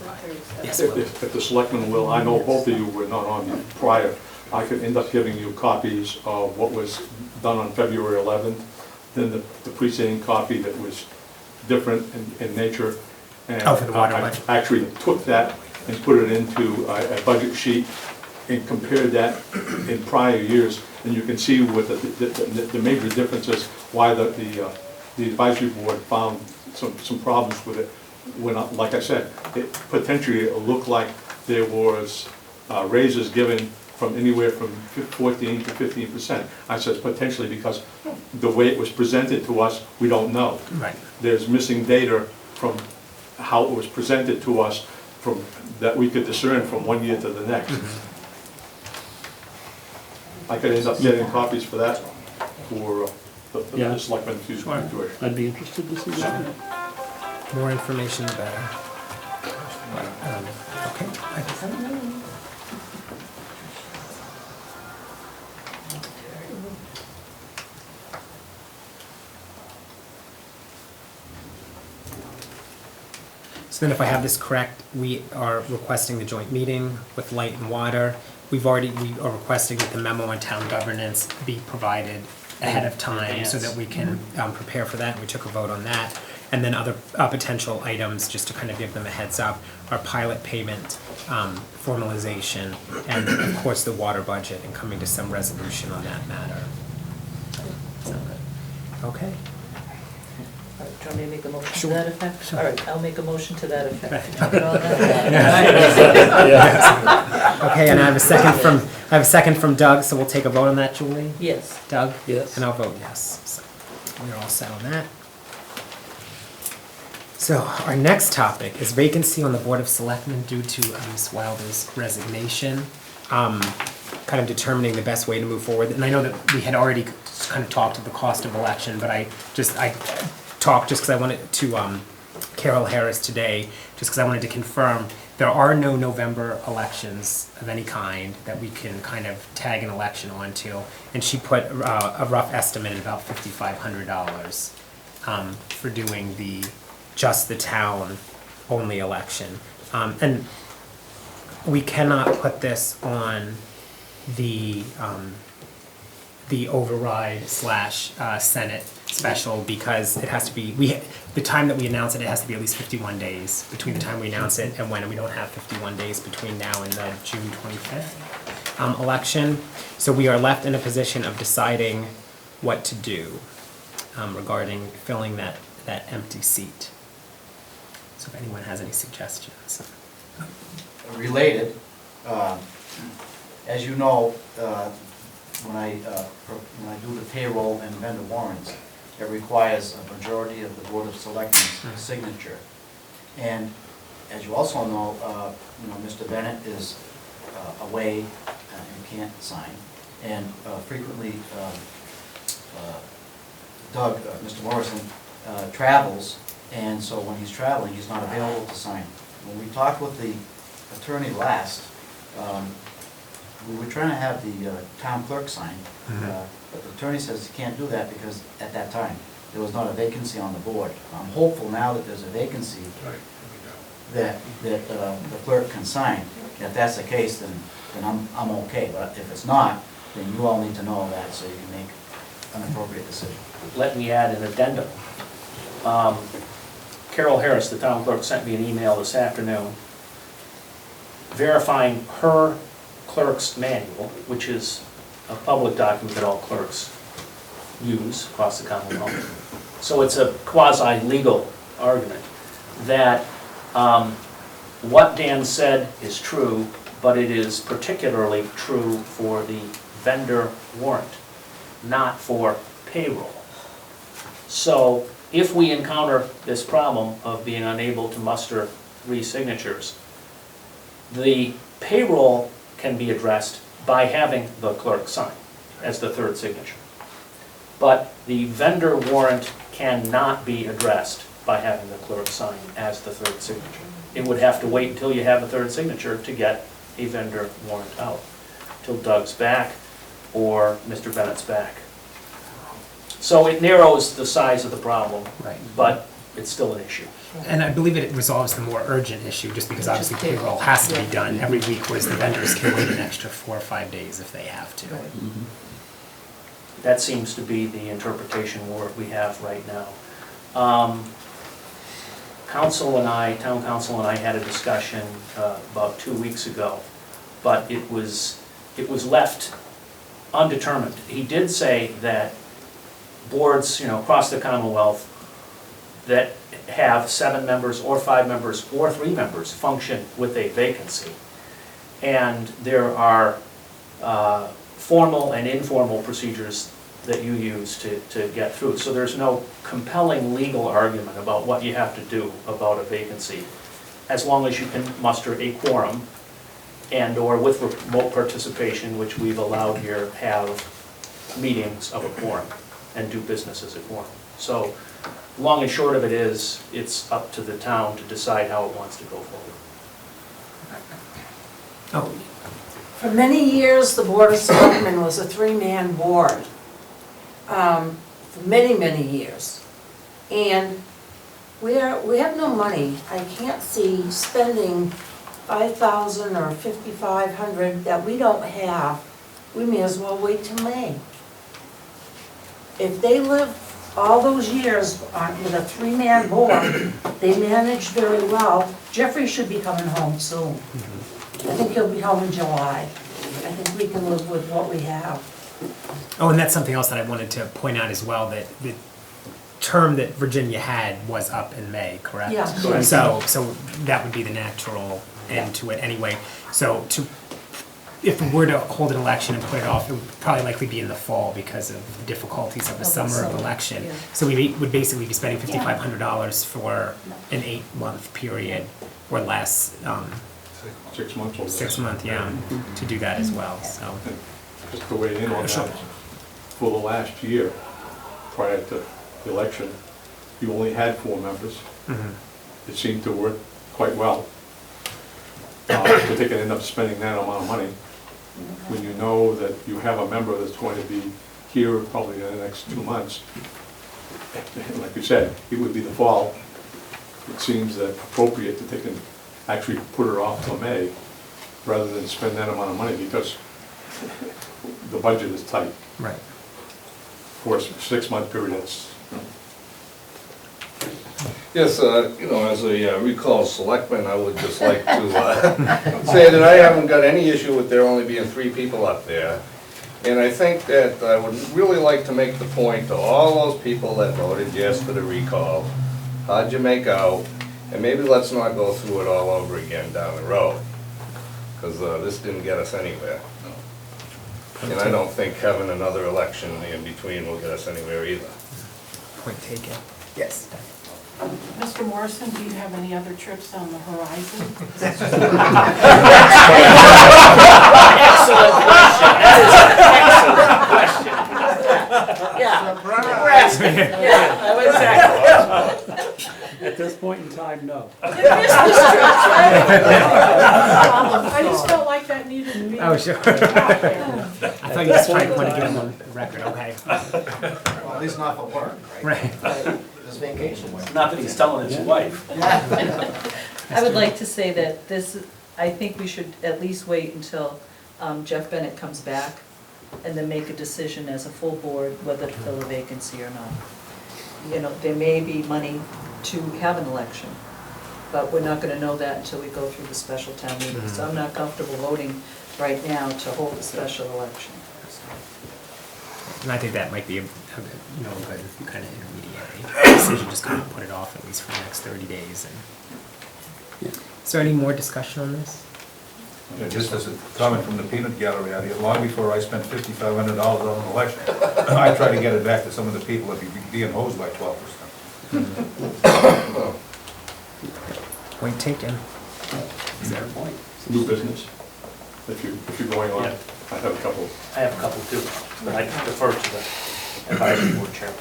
Yes, Will. If the selectmen will, I know both of you were not on prior, I could end up giving you copies of what was done on February 11th, then the preceding copy that was different in nature. And Oh, for the water I budget. actually took that and put it into a budget sheet and compared that in prior years, and you can see with the major differences why the advisory board found some problems with it. When, like I said, it potentially looked like there was raises given from anywhere from 14 to 15%. I said potentially because the way it was presented to us, we don't know. Right. There's missing data from how it was presented to us from that we could discern from one year to the next. I could end up getting copies for that for the selectmen to use. I'd be interested to see that. More information, the better. Okay. So then if I have this correct, we are requesting the joint meeting with Light and Water. We are requesting that the memo on town governance be provided ahead of time so that we can prepare for that. We took a vote on that. And then other potential items, just to kind of give them a heads up, are pilot payment, formalization, and of course the water budget, and coming to some resolution on that matter. Sound good? Okay. All right, do you want me to make a motion to Sure. that effect? Sure. All right, I'll make a motion to that effect. Right. Get all that? Okay, and I have a second from Doug, so we'll take a vote on that, Julie? Yes. Doug? Yes. And I'll vote yes. So we're all set on that. So our next topic is vacancy on the Board of Selectmen due to Ms. Wilder's resignation. Kind of determining the best way to move forward. And I know that we had already kind of talked of the cost of election, but I talked just because I wanted to, Carol Harris today, just because I wanted to confirm there are no November elections of any kind that we can kind of tag an election onto. And she put a rough estimate at about $5,500 for doing just the town only election. And we cannot put this on the override / Senate special because it has to be, the time that we announce it, it has to be at least 51 days between the time we announce it and when, and we don't have 51 days between now and the June 25th election. So we are left in a position of deciding what to do regarding filling that empty seat. So if anyone has any suggestions. Related, as you know, when I do the payroll and vendor warrants, it requires a majority of the Board of Selectmen's signature. And as you also know, Mr. Bennett is away and can't sign. And frequently, Doug, Mr. Morrison, travels, and so when he's traveling, he's not available to sign. When we talked with the attorney last, we were trying to have the town clerk sign, but the attorney says he can't do that because at that time, there was not a vacancy on the board. I'm hopeful now that there's a vacancy that the clerk can sign. And if that's the case, then I'm okay, but if it's not, then you all need to know that so you can make an appropriate decision. Let me add an addendum. Carol Harris, the town clerk, sent me an email this afternoon verifying her clerk's manual, which is a public document that all clerks use across the Commonwealth. So it's a quasi-legal argument that what Dan said is true, but it is particularly true for the vendor warrant, not for payroll. So if we encounter this problem of being unable to muster 3 signatures, the payroll can be addressed by having the clerk sign as the 3rd signature. But the vendor warrant cannot be addressed by having the clerk sign as the 3rd signature. It would have to wait until you have a 3rd signature to get a vendor warrant out, till Doug's back or Mr. Bennett's back. So it narrows the size of the problem, Right. but it's still an issue. And I believe it resolves the more urgent issue, just because obviously payroll has to be done every week, whereas the vendors can wait an extra 4 or 5 days if they have to. That seems to be the interpretation we have right now. Town council and I had a discussion about 2 weeks ago, but it was left undetermined. He did say that boards, across the Commonwealth that have 7 members or 5 members or 3 members function with a vacancy. And there are formal and informal procedures that you use to get through. So there's no compelling legal argument about what you have to do about a vacancy, as long as you can muster a quorum and or with remote participation, which we've allowed here, have meetings of a quorum and do business as a quorum. So long and short of it is, it's up to the town to decide how it wants to go forward. Oh, For many years, the Board of Selectmen was a 3-man board. For many, many years. And we have no money. I can't see spending $5,000 or $5,500 that we don't have. We may as well wait till May. If they live all those years with a 3-man board, they managed very well. Jeffrey should be coming home soon. I think he'll be home in July. I think we can live with what we have. oh, and that's something else that I wanted to point out as well, that the term that Virginia had was up in May, correct? Yeah. Correct. So that would be the natural end to it anyway. So if we were to hold an election and put it off, it would probably likely be in the fall because of the difficulties of the summer of election. yeah. So we would basically be spending $5,500 for an 8-month period or less, 6 months or less. 6 month, to do that as well, so. Just to weigh in on Sure. that, for the last year, prior to the election, you only had 4 members. It seemed to work quite well. To take and end up spending that amount of money, when you know that you have a member that's going to be here probably in the next 2 months, and like you said, it would be the fall, it seems that appropriate to take and actually put it off till May, rather than spend that amount of money, because the budget is tight. Right. For a 6-month period, that's... Yes, as a recall selectman, I would just like to say that I haven't got any issue with there only being 3 people up there. And I think that I would really like to make the point to all those people that voted yes for the recall, how'd you make out? And maybe let's not go through it all over again down the road, because this didn't get us anywhere. And I don't think having another election in between will get us anywhere either. Point taken. Yes. Mr. Morrison, do you have any other trips on the horizon? Excellent question. That is an excellent question. Yeah, Nebraska. yeah, exactly. At this point in time, no. I just felt like that needed to be Oh, sure. out there. I thought you just tried to get him on the record, okay. Well, at least not for work, right? Right. This vacation. Not that he's telling his wife. I would like to say that this, I think we should at least wait until Jeff Bennett comes back and then make a decision as a full board whether to fill a vacancy or not. You know, there may be money to have an election, but we're not gonna know that until we go through the special town meeting. So I'm not comfortable voting right now to hold a special election. And I think that might be a good kind of intermediary decision, just kind of put it off at least for the next 30 days. And is there any more discussion on this? Yeah, just as a comment from the peanut gallery out here, long before I spent $5,500 on an election, I tried to get it back to some of the people that be being hosed by 12%. Point taken. Is there a point? New business, if you're going on. Yeah. I have a couple. I have a couple too, but I defer to the advisory board chair.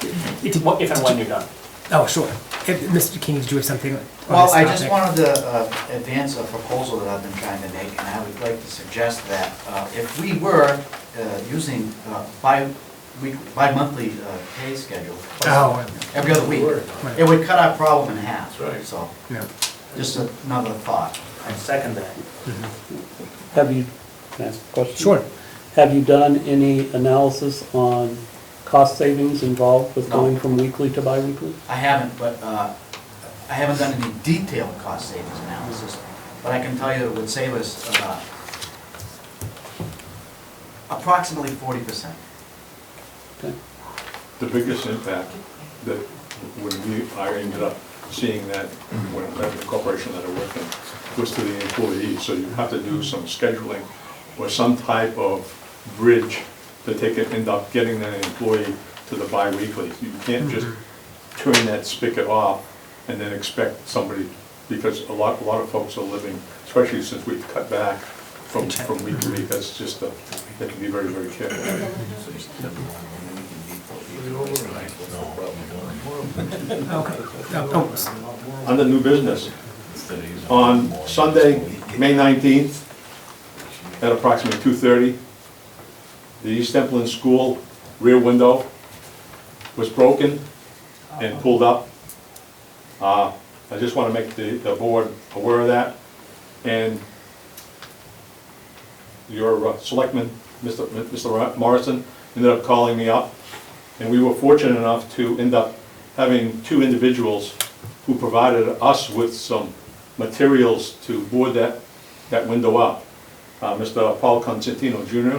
If and when you're done. Oh, sure. Mr. King, did you have something on Well, this I just topic? wanted to advance a proposal that I've been trying to make, and I would like to suggest that if we were using bi-monthly pay schedule, Oh, every other week, it would cut our problem in half. That's right. So, no. just another thought. I second that. Have you, can I ask a question? Sure. Have you done any analysis on cost savings involved with No. going from weekly to bi-weekly? I haven't, but I haven't done any detailed cost savings analysis, but I can tell you it would save us approximately 40%. Okay. The biggest impact that when I ended up seeing that when the corporation that I worked in was to the employees. So you have to do some scheduling or some type of bridge that they can end up getting that employee to the bi-weekly. You can't just turn that spigot off and then expect somebody, because a lot of folks are living, especially since we've cut back from week to week, that's just, they can be very, very careful. Under new business, on Sunday, May 19th, at approximately 2:30, the East Templeton School rear window was broken and pulled up. I just want to make the board aware of that. And your selectman, Mr. Morrison, ended up calling me up. And we were fortunate enough to end up having two individuals who provided us with some materials to board that window up. Mr. Paul Constantino Jr.